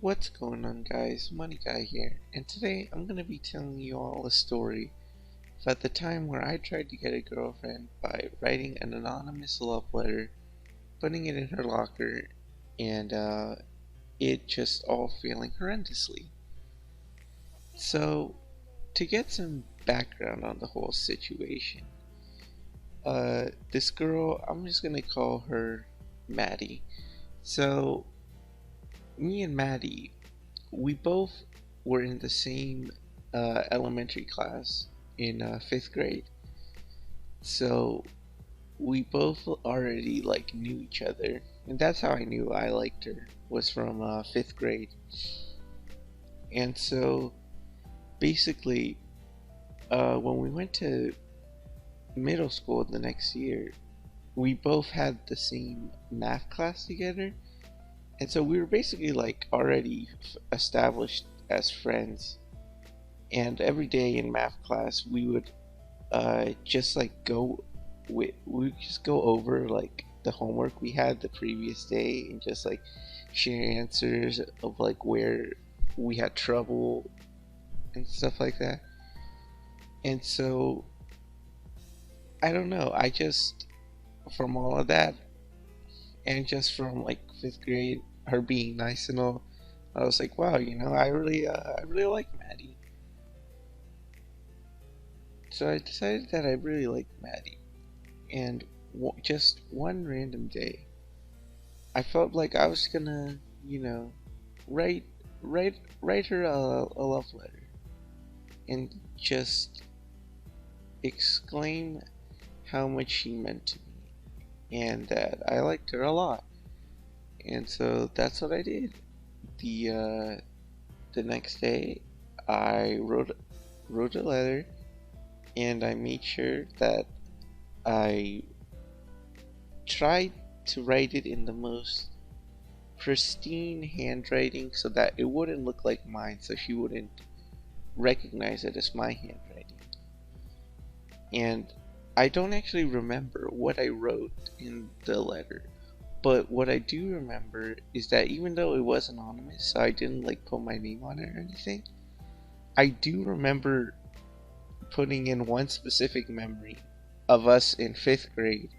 What's going on, guys? MoneyGuy here, and today I'm going to be telling you all a story about the time where I tried to get a girlfriend by writing an anonymous love letter, putting it in her locker, and it just all failing horrendously. So, to get some background on the whole situation, this girl, I'm just going to call her Maddie. So, me and Maddie, we both were in the same elementary class in 5th grade. So we both already knew each other, and that's how I knew I liked her, was from 5th grade. And so basically, when we went to middle school the next year, we both had the same math class together. And so we were basically already established as friends, and every day in math class we would just we would just go over the homework we had the previous day and just share answers of where we had trouble and stuff like that. And so I don't know, I just, from all of that, and just from 5th grade, her being nice and all, I was like, wow, I really like Maddie. So I decided that I really liked Maddie, and just one random day, I felt like I was gonna, write write her a love letter, and just exclaim how much she meant to me, and that I liked her a lot. And so that's what I did. The next day, I wrote a letter, and I made sure that I tried to write it in the most pristine handwriting so that it wouldn't look like mine, so she wouldn't recognize it as my handwriting. And I don't actually remember what I wrote in the letter. But what I do remember is that even though it was anonymous, so I didn't put my name on it or anything, I do remember putting in one specific memory of us in 5th grade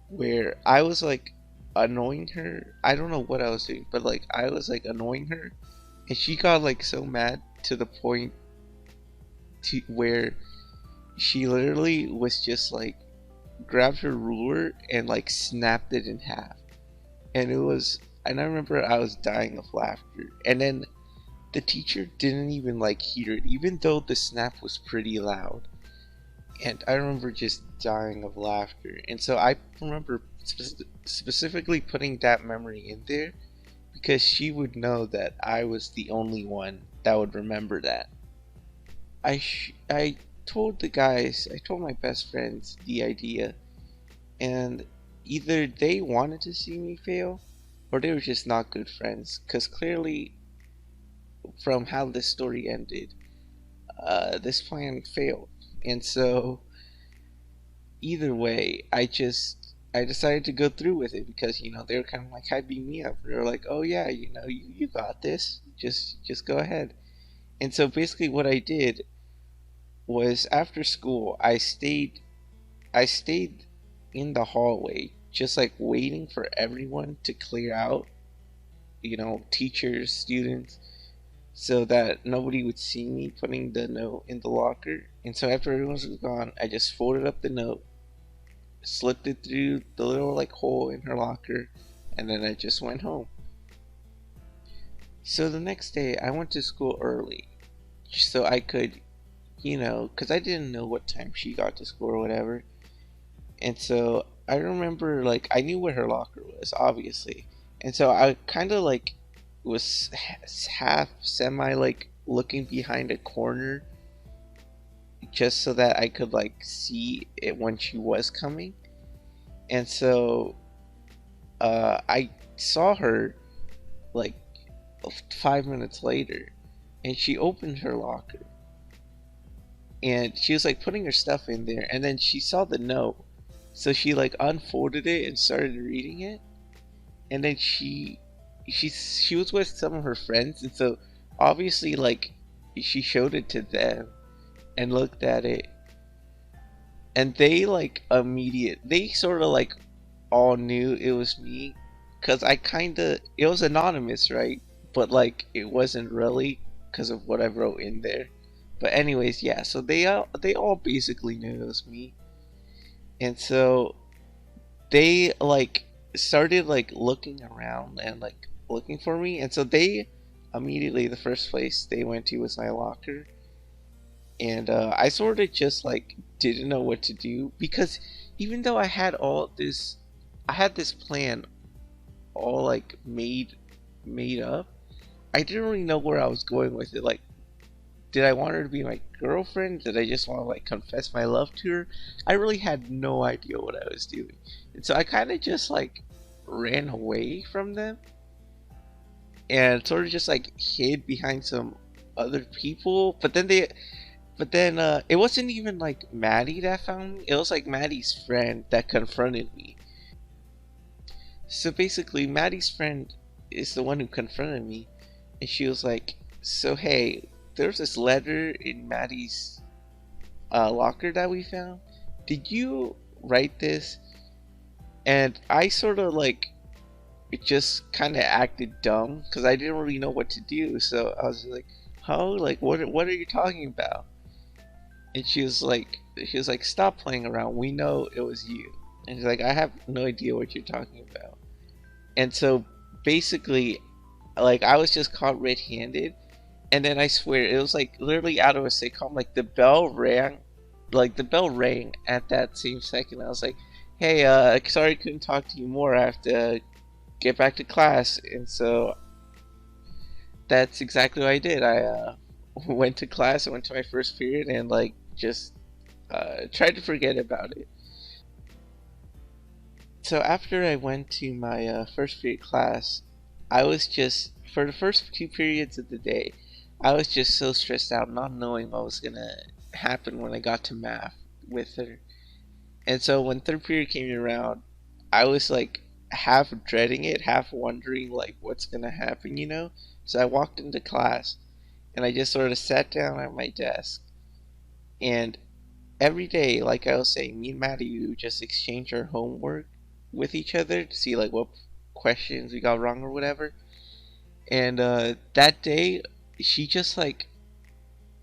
where I was annoying her. I don't know what I was doing, but I was annoying her, and she got so mad to the point to where she literally was just grabbed her ruler and snapped it in half. And I remember I was dying of laughter, and then the teacher didn't even hear it, even though the snap was pretty loud. And I remember just dying of laughter. And so I remember specifically putting that memory in there because she would know that I was the only one that would remember that. I told I told my best friends the idea, and either they wanted to see me fail, or they were just not good friends, because clearly from how this story ended, this plan failed. And so either way, I decided to go through with it because they were kind of hyping me up. They were like, oh yeah, you got this, just go ahead. And so basically what I did was, after school, I stayed in the hallway, just waiting for everyone to clear out, teachers, students, so that nobody would see me putting the note in the locker. And so after everyone was gone, I just folded up the note, slipped it through the little hole in her locker, and then I just went home. So the next day I went to school early so I could, because I didn't know what time she got to school or whatever. And so I remember I knew where her locker was, obviously. And so I kind of was half semi looking behind a corner just so that I could see it when she was coming. And so I saw her 5 minutes later, and she opened her locker, and she was putting her stuff in there, and then she saw the note, so she unfolded it and started reading it, and then she she was with some of her friends, and so obviously like she showed it to them and looked at it, and they like they sort of like all knew it was me, because I kind of, it was anonymous, right? But like it wasn't really because of what I wrote in there. But anyways, yeah, so they all basically knew it was me. And so they like started like looking around and like looking for me, and so they immediately, the first place they went to was my locker. And I sort of just like didn't know what to do, because even though I had this plan all like made up, I didn't really know where I was going with it. Like, did I want her to be my girlfriend? Did I just want to like confess my love to her? I really had no idea what I was doing. And so I kind of just like ran away from them and sort of just like hid behind some other people. But then it wasn't even like Maddie that found me. It was like Maddie's friend that confronted me. So basically, Maddie's friend is the one who confronted me, and she was like, "So hey, there's this letter in Maddie's locker that we found. Did you write this?" And I sort of like it just kind of acted dumb because I didn't really know what to do. So I was like, "How? Like, what are you talking about?" And she was like, "Stop playing around. We know it was you." And she's like, "I have no idea what you're talking about." And so basically, like I was just caught red-handed, and then I swear it was like literally out of a sitcom. Like the bell rang at that same second. I was like, "Hey, sorry I couldn't talk to you more. I have to get back to class." And so that's exactly what I did. I went to class. I went to my first period and like just tried to forget about it. So after I went to my first period class, I was just, for the first 2 periods of the day, I was just so stressed out, not knowing what was gonna happen when I got to math with her. And so when third period came around, I was like half dreading it, half wondering like what's gonna happen. So I walked into class and I just sort of sat down at my desk, and every day, like I was saying, me and Maddie would just exchange our homework with each other to see like what questions we got wrong or whatever. And that day, she just like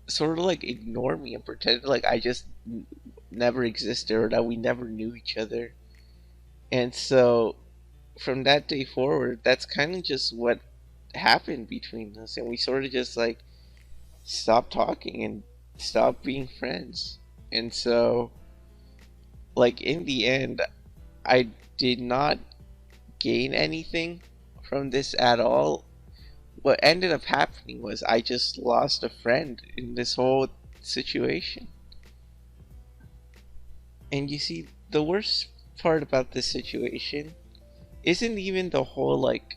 sort of like ignored me and pretended like I just never existed, or that we never knew each other. And so from that day forward, that's kind of just what happened between us, and we sort of just like stopped talking and stopped being friends. And so, like, in the end, I did not gain anything from this at all. What ended up happening was I just lost a friend in this whole situation. And you see, the worst part about this situation isn't even the whole like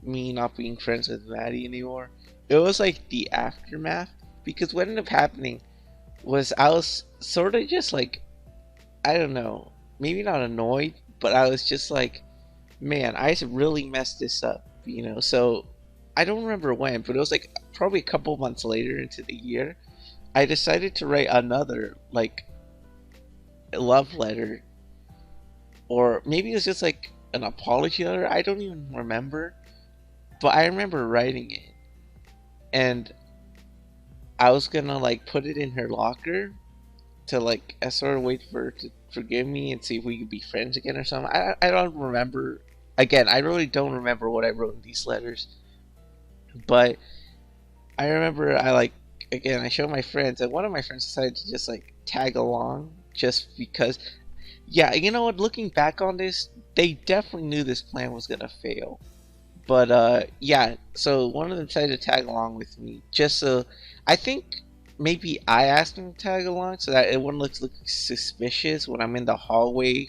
me not being friends with Maddie anymore. It was like the aftermath, because what ended up happening was I was sort of just like, I don't know, maybe not annoyed, but I was just like, man, I really messed this up. So I don't remember when, but it was like probably a couple months later into the year, I decided to write another like love letter, or maybe it was just like an apology letter. I don't even remember, but I remember writing it, and I was gonna like put it in her locker to like I sort of wait for her to forgive me and see if we could be friends again or something. I don't remember. Again, I really don't remember what I wrote in these letters, but I remember I showed my friends, and one of my friends decided to just like tag along just because. Yeah, you know what? Looking back on this, they definitely knew this plan was gonna fail. But yeah, so one of them decided to tag along with me, just so I think maybe I asked him to tag along so that it wouldn't look suspicious when I'm in the hallway,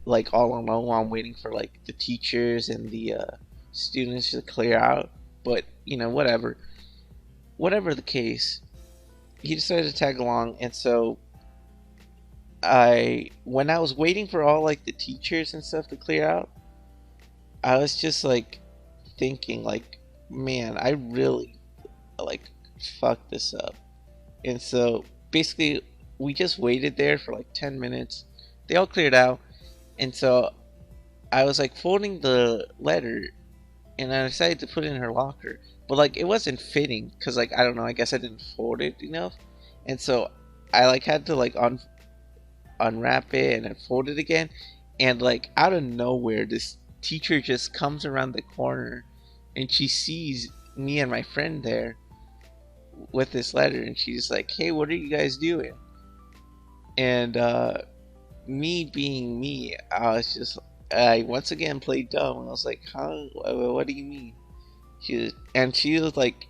like all alone while I'm waiting for like the teachers and the students to clear out. But whatever the case, he decided to tag along, and so when I was waiting for all like the teachers and stuff to clear out, I was just like thinking like, man, I really like fucked this up. And so basically, we just waited there for like 10 minutes. They all cleared out. And so I was like folding the letter, and I decided to put it in her locker. But like it wasn't fitting because like I don't know, I guess I didn't fold it enough. And so I like had to like unwrap it and then fold it again. And like out of nowhere, this teacher just comes around the corner, and she sees me and my friend there with this letter, and she's like, "Hey, what are you guys doing?" And me being me, I once again played dumb. I was like, "Huh? What do you mean?" She was like,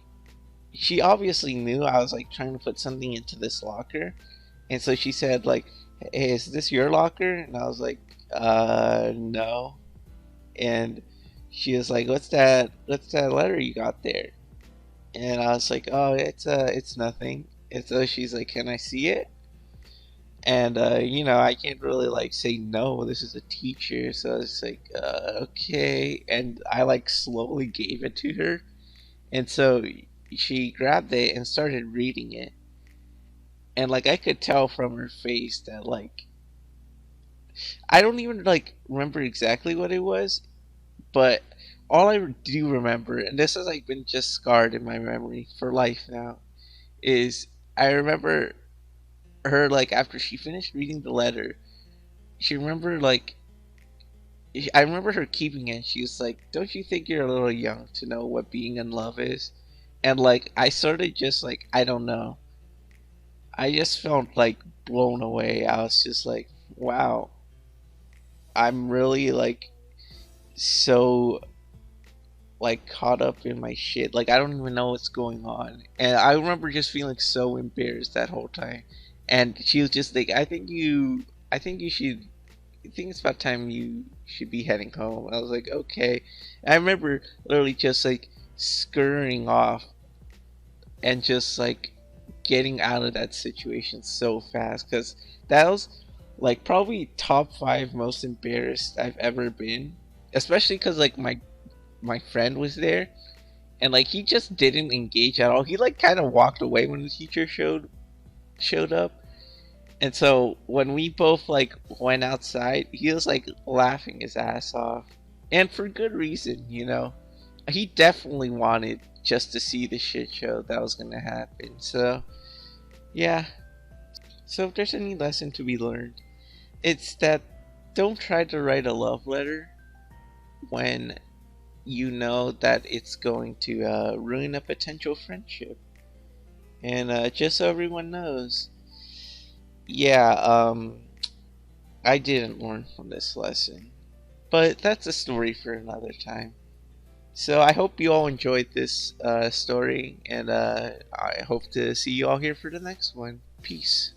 she obviously knew I was like trying to put something into this locker, and so she said like, "Hey, is this your locker?" And I was like, no." And she was like, "What's that? What's that letter you got there?" And I was like, "Oh, it's nothing." And so she's like, "Can I see it?" And I can't really like say no. This is a teacher, so it's like, okay. And I like slowly gave it to her, and so she grabbed it and started reading it. And like I could tell from her face that like I don't even like remember exactly what it was, but all I do remember, and this has like been just scarred in my memory for life now, is I remember her like after she finished reading the letter, she remembered like I remember her keeping it. She was like, "Don't you think you're a little young to know what being in love is?" And like I sort of just like I don't know. I just felt like blown away. I was just like, "Wow, I'm really like so like caught up in my shit. Like I don't even know what's going on." And I remember just feeling so embarrassed that whole time. And she was just like, I think you should, I think it's about time you should be heading home." I was like, okay. And I remember literally just like scurrying off and just like getting out of that situation so fast, because that was like probably top five most embarrassed I've ever been, especially because like my friend was there, and like he just didn't engage at all. He like kind of walked away when the teacher showed up. And so when we both like went outside, he was like laughing his ass off, and for good reason. He definitely wanted just to see the shit show that was gonna happen. So yeah. So if there's any lesson to be learned, it's that don't try to write a love letter when you know that it's going to ruin a potential friendship. And just so everyone knows, yeah, I didn't learn from this lesson. But that's a story for another time. So I hope you all enjoyed this story, and I hope to see you all here for the next one. Peace.